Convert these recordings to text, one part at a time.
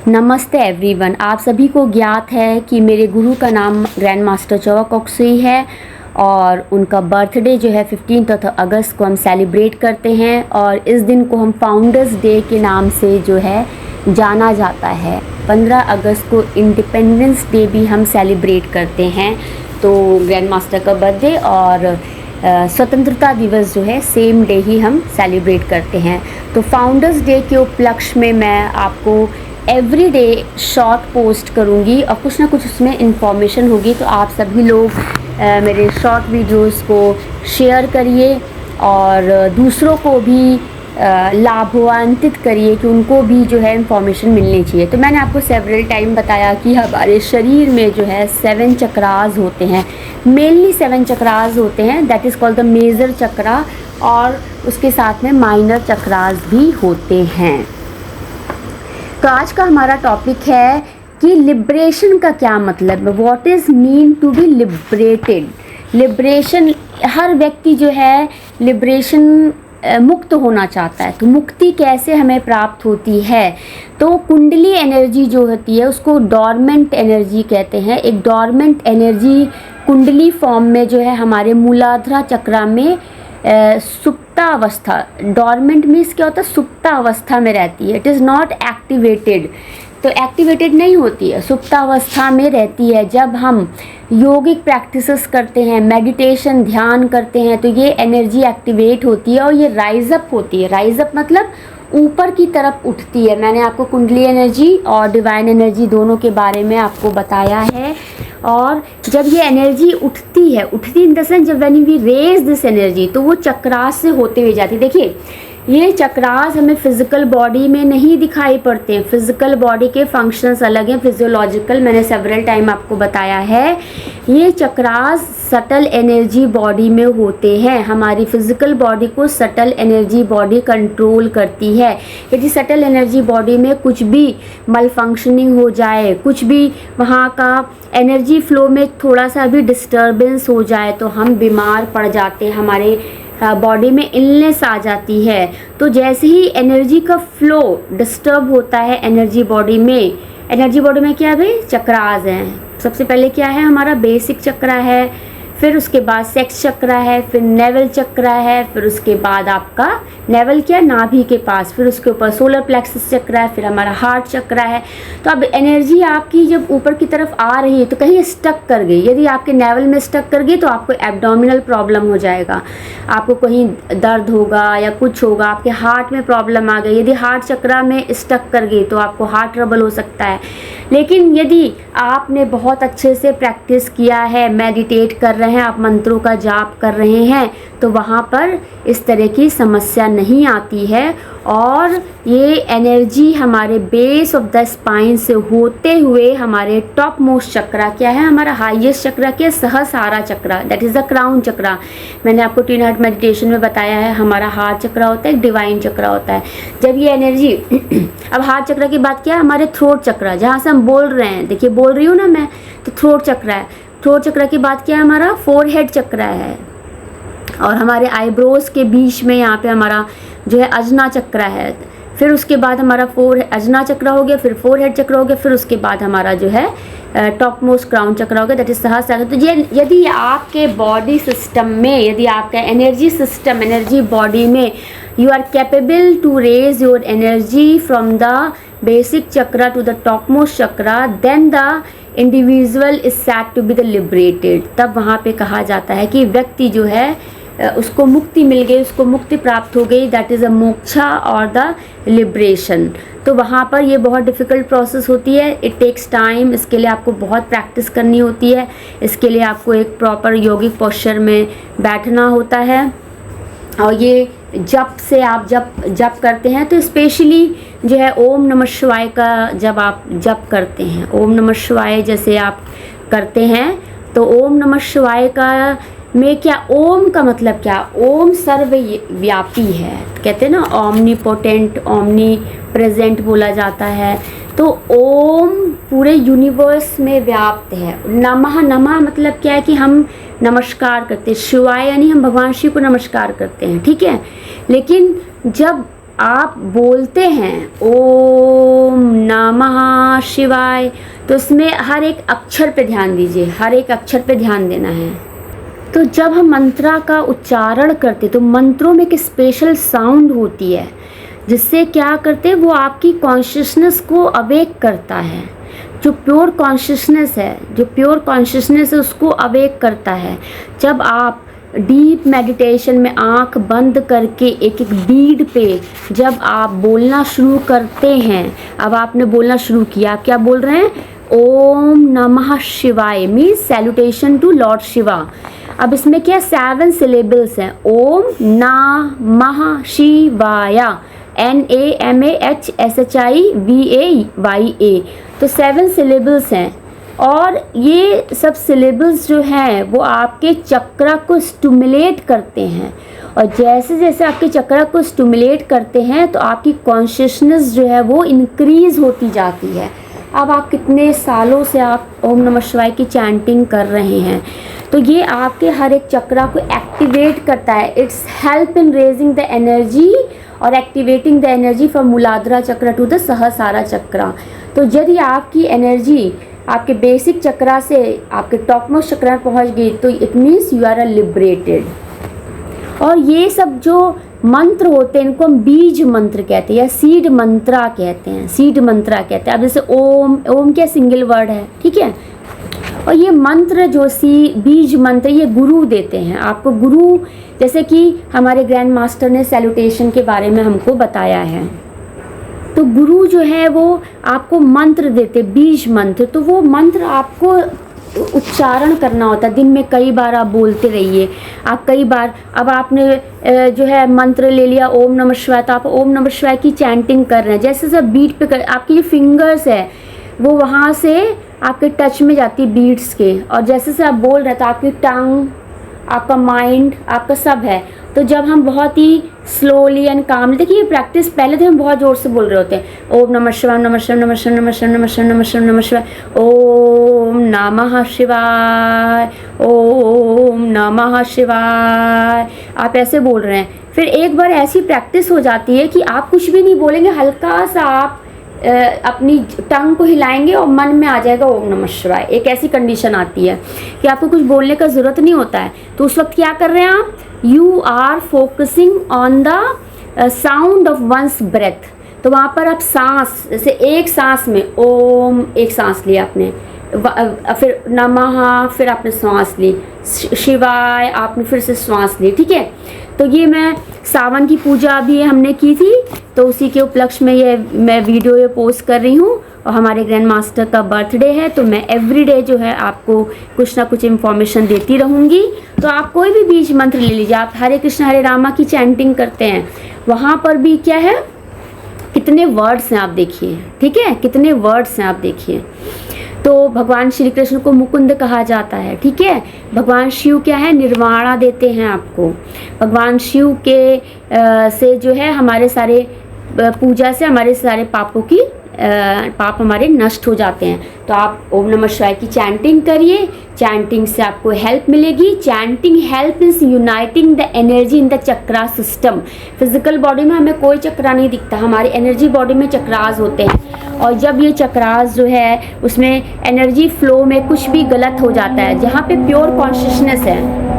नमस्ते एवरीवन। आप सभी को ज्ञात है कि मेरे गुरु का नाम ग्रैंड मास्टर चौवा कॉक्सुई है और उनका बर्थडे जो है 15 अगस्त को हम सेलिब्रेट करते हैं और इस दिन को हम फाउंडर्स डे के नाम से जो है जाना जाता है। 15 अगस्त को इंडिपेंडेंस डे भी हम सेलिब्रेट करते हैं, तो ग्रैंड मास्टर का बर्थडे और स्वतंत्रता दिवस जो है सेम डे ही हम सेलिब्रेट करते हैं। तो फाउंडर्स डे के उपलक्ष्य में मैं आपको एवरी डे शॉर्ट पोस्ट करूँगी और कुछ ना कुछ उसमें इंफॉर्मेशन होगी, तो आप सभी लोग मेरे शॉर्ट वीडियोस को शेयर करिए और दूसरों को भी लाभान्वित करिए कि उनको भी जो है इंफॉर्मेशन मिलनी चाहिए। तो मैंने आपको सेवरल टाइम बताया कि हमारे शरीर में जो है 7 चक्रास होते हैं, मेनली 7 चक्रास होते हैं, that is called the major chakra, और उसके साथ में माइनर चक्रास भी होते हैं। तो आज का हमारा टॉपिक है कि लिबरेशन का क्या मतलब है, what is mean to be liberated. Liberation, हर व्यक्ति जो है लिबरेशन मुक्त होना चाहता है। तो मुक्ति कैसे हमें प्राप्त होती है? तो कुंडली एनर्जी जो होती है उसको डॉर्मेंट एनर्जी कहते हैं। एक डॉर्मेंट एनर्जी कुंडली फॉर्म में जो है हमारे मूलाधार चक्रा में सुप्तावस्था, डॉर्मेंट मीन्स क्या होता है, सुप्तावस्था में रहती है। इट इज़ नॉट एक्टिवेटेड, तो एक्टिवेटेड नहीं होती है, सुप्तावस्था में रहती है। जब हम योगिक प्रैक्टिसेस करते हैं, मेडिटेशन ध्यान करते हैं, तो ये एनर्जी एक्टिवेट होती है और ये राइज अप होती है। राइज अप मतलब ऊपर की तरफ उठती है। मैंने आपको कुंडली एनर्जी और डिवाइन एनर्जी दोनों के बारे में आपको बताया है। और जब ये एनर्जी उठती इन द सेंस जब when we raise this energy, तो वो चक्रास से होते हुए जाती है। देखिए ये चक्रास हमें फिजिकल बॉडी में नहीं दिखाई पड़ते हैं, फिजिकल बॉडी के फंक्शंस अलग हैं, फिजियोलॉजिकल, मैंने सेवरल टाइम आपको बताया है। ये चक्रास सटल एनर्जी बॉडी में होते हैं। हमारी फिजिकल बॉडी को सटल एनर्जी बॉडी कंट्रोल करती है। यदि सटल एनर्जी बॉडी में कुछ भी मल फंक्शनिंग हो जाए, कुछ भी वहाँ का एनर्जी फ्लो में थोड़ा सा भी डिस्टर्बेंस हो जाए, तो हम बीमार पड़ जाते हैं, हमारे बॉडी में इलनेस आ जाती है। तो जैसे ही एनर्जी का फ्लो डिस्टर्ब होता है एनर्जी बॉडी में क्या है भाई, चक्रास हैं। सबसे पहले क्या है, हमारा बेसिक चक्रा है, फिर उसके बाद सेक्स चक्रा है, फिर नेवल चक्रा है, फिर उसके बाद आपका नेवल क्या है, नाभि के पास, फिर उसके ऊपर सोलर प्लेक्सस चक्रा है, फिर हमारा हार्ट चक्रा है। तो अब एनर्जी आपकी जब ऊपर की तरफ आ रही है तो कहीं स्टक कर गई, यदि आपके नेवल में स्टक कर गई तो आपको एब्डोमिनल प्रॉब्लम हो जाएगा, आपको कहीं दर्द होगा या कुछ होगा, आपके हार्ट में प्रॉब्लम आ गई। यदि हार्ट चक्रा में स्टक कर गई तो आपको हार्ट ट्रबल हो सकता है। लेकिन यदि आपने बहुत अच्छे से प्रैक्टिस किया है, मेडिटेट कर रहे हैं, आप मंत्रों का जाप कर रहे हैं, तो वहाँ पर इस तरह की समस्या नहीं आती है। और ये एनर्जी हमारे बेस ऑफ द स्पाइन से होते हुए हमारे टॉप मोस्ट चक्रा क्या है, हमारा हाईएस्ट चक्रा क्या है, सहस्रारा चक्रा, दैट इज़ द क्राउन चक्रा। मैंने आपको 3 हार्ट मेडिटेशन में बताया है, हमारा हार्ट चक्रा होता है, एक डिवाइन चक्रा होता है। जब ये एनर्जी अब हार्ट चक्रा की बात क्या है, हमारे थ्रोट चक्रा, जहाँ से हम बोल रहे हैं, देखिए बोल रही हूँ ना मैं, तो थ्रोट चक्रा है। थ्रोट चक्रा की बात क्या है, हमारा फोरहेड चक्रा है, और हमारे आईब्रोज के बीच में यहाँ पे हमारा जो है अजना चक्रा है। फिर उसके बाद हमारा अजना चक्रा हो गया, फिर फोरहेड चक्रा हो गया, फिर उसके बाद हमारा जो है टॉप मोस्ट क्राउन चक्रा हो गया, दैट इज सहस्रार। तो ये यदि आपके बॉडी सिस्टम में, यदि आपका एनर्जी सिस्टम, एनर्जी बॉडी में you are capable to raise your energy from the basic chakra to the top most chakra, then the individual is said to be the liberated. तब वहाँ पे कहा जाता है कि व्यक्ति जो है उसको मुक्ति मिल गई, उसको मुक्ति प्राप्त हो गई, दैट इज़ अ मोक्षा और द लिबरेशन। तो वहाँ पर ये बहुत डिफ़िकल्ट प्रोसेस होती है, इट टेक्स टाइम, इसके लिए आपको बहुत प्रैक्टिस करनी होती है, इसके लिए आपको एक प्रॉपर योगिक पोस्चर में बैठना होता है। और ये जप से आप जप करते हैं, तो स्पेशली जो है ओम नमः शिवाय का जब आप जप करते हैं, ओम नमः शिवाय जैसे आप करते हैं, तो ओम नमः शिवाय का में क्या, ओम का मतलब क्या, ओम सर्वव्यापी है, कहते हैं ना ऑमनीपोटेंट, ओमनी प्रेजेंट बोला जाता है। तो ओम पूरे यूनिवर्स में व्याप्त है। नमः, नमः मतलब क्या है कि हम नमस्कार करते हैं, शिवाय यानी हम भगवान शिव को नमस्कार करते हैं, ठीक है। लेकिन जब आप बोलते हैं ओम नमः शिवाय, तो इसमें हर एक अक्षर पे ध्यान दीजिए, हर एक अक्षर पे ध्यान देना है। तो जब हम मंत्रा का उच्चारण करते तो मंत्रों में एक स्पेशल साउंड होती है जिससे क्या करते हैं, वो आपकी कॉन्शियसनेस को अवेक करता है। जो प्योर कॉन्शियसनेस है उसको अवेक करता है। जब आप डीप मेडिटेशन में आंख बंद करके एक एक बीड पे जब आप बोलना शुरू करते हैं, अब आपने बोलना शुरू किया, आप क्या बोल रहे हैं, ओम नमः शिवाय means salutation to Lord Shiva. अब इसमें क्या 7 सिलेबल्स हैं, ओम नमः शिवाय, NAMAHSHIVAYA, तो 7 सिलेबल्स हैं। और ये सब सिलेबल्स जो हैं वो आपके चक्रा को स्टिमुलेट करते हैं, और जैसे जैसे आपके चक्रा को स्टिमुलेट करते हैं तो आपकी कॉन्शियसनेस जो है वो इंक्रीज़ होती जाती है। अब आप कितने सालों से आप ओम नमः शिवाय की चैंटिंग कर रहे हैं, तो ये आपके हर एक चक्रा को एक्टिवेट करता है। It's help in raising the energy और एक्टिवेटिंग द एनर्जी फ्रॉम मूलाधार चक्र टू द सहस्रार चक्र। तो यदि आपकी एनर्जी आपके बेसिक चक्रा से आपके टॉप मोस्ट चक्रा में पहुँच गई तो it means you are a liberated. और ये सब जो मंत्र होते हैं इनको हम बीज मंत्र कहते हैं या सीड मंत्रा कहते हैं, सीड मंत्रा कहते हैं। अब जैसे ओम क्या सिंगल वर्ड है, ठीक है। और ये मंत्र जो बीज मंत्र ये गुरु देते हैं आपको। गुरु जैसे कि हमारे ग्रैंड मास्टर ने सैल्यूटेशन के बारे में हमको बताया है, तो गुरु जो है वो आपको मंत्र देते, बीज मंत्र। तो वो मंत्र आपको उच्चारण करना होता है, दिन में कई बार आप बोलते रहिए। आप कई बार, अब आपने जो है मंत्र ले लिया ओम नमः शिवाय, तो आप ओम नमः शिवाय की चैंटिंग कर रहे हैं। जैसे जैसे बीट पे आपकी जो फिंगर्स है वो वहाँ से आपके टच में जाती है बीट्स के, और जैसे जैसे आप बोल रहे हैं तो आपकी टंग, आपका माइंड, आपका सब है। तो जब हम बहुत ही स्लोली एंड कामली, देखिए ये प्रैक्टिस पहले तो हम बहुत ज़ोर से बोल रहे होते हैं, ओम नमः शिवाय नमः शिवाय नमः शिवाय नमः शिवाय नमः शिवाय नमः शिवाय नमः शिवाय, ओम नमः शिवाय, ओम नमः शिवाय, आप ऐसे बोल रहे हैं। फिर एक बार ऐसी प्रैक्टिस हो जाती है कि आप कुछ भी नहीं बोलेंगे, हल्का सा आप अपनी टंग को हिलाएंगे और मन में आ जाएगा ओम नमः शिवाय। एक ऐसी कंडीशन आती है कि आपको कुछ बोलने का ज़रूरत नहीं होता है। तो उस वक्त क्या कर रहे हैं आप, you are focusing on the sound of one's breath. तो वहाँ पर आप सांस, जैसे एक सांस में ओम, एक सांस लिया आपने, फिर नमः, फिर आपने सांस ली, शिवाय आपने फिर से सांस ली, ठीक है। तो ये मैं सावन की पूजा अभी हमने की थी, तो उसी के उपलक्ष्य में ये मैं वीडियो ये पोस्ट कर रही हूँ। और हमारे ग्रैंड मास्टर का बर्थडे है, तो मैं एवरीडे जो है आपको कुछ ना कुछ इन्फॉर्मेशन देती रहूँगी। तो आप कोई भी बीज मंत्र ले लीजिए। आप हरे कृष्ण हरे रामा की चैंटिंग करते हैं, वहाँ पर भी क्या है, कितने वर्ड्स हैं आप देखिए, ठीक है, कितने वर्ड्स हैं आप देखिए। तो भगवान श्री कृष्ण को मुकुंद कहा जाता है, ठीक है। भगवान शिव क्या है, निर्वाणा देते हैं आपको। भगवान शिव के से जो है हमारे सारे पूजा से हमारे सारे पापों की पाप हमारे नष्ट हो जाते हैं। तो आप ओम नमः शिवाय की चैंटिंग करिए, चैंटिंग से आपको हेल्प मिलेगी। Chanting help is uniting the energy in the chakra system. Physical body में हमें कोई चक्रा नहीं दिखता, हमारी एनर्जी बॉडी में चक्रास होते हैं। और जब ये चक्रास जो है उसमें एनर्जी फ्लो में कुछ भी गलत हो जाता है, जहाँ पे प्योर कॉन्शियसनेस है,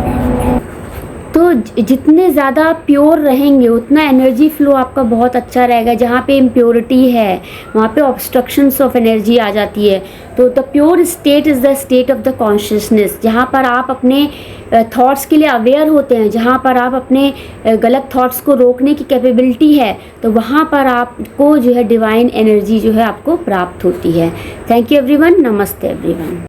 तो जितने ज़्यादा प्योर रहेंगे उतना एनर्जी फ्लो आपका बहुत अच्छा रहेगा। जहाँ पे इम्प्योरिटी है वहाँ पे ऑब्स्ट्रक्शंस ऑफ एनर्जी आ जाती है। तो the pure state is the state of the consciousness, जहाँ पर आप अपने थॉट्स के लिए अवेयर होते हैं, जहाँ पर आप अपने गलत थॉट्स को रोकने की कैपेबिलिटी है, तो वहाँ पर आपको जो है डिवाइन एनर्जी जो है आपको प्राप्त होती है। थैंक यू एवरीवन, नमस्ते एवरीवन।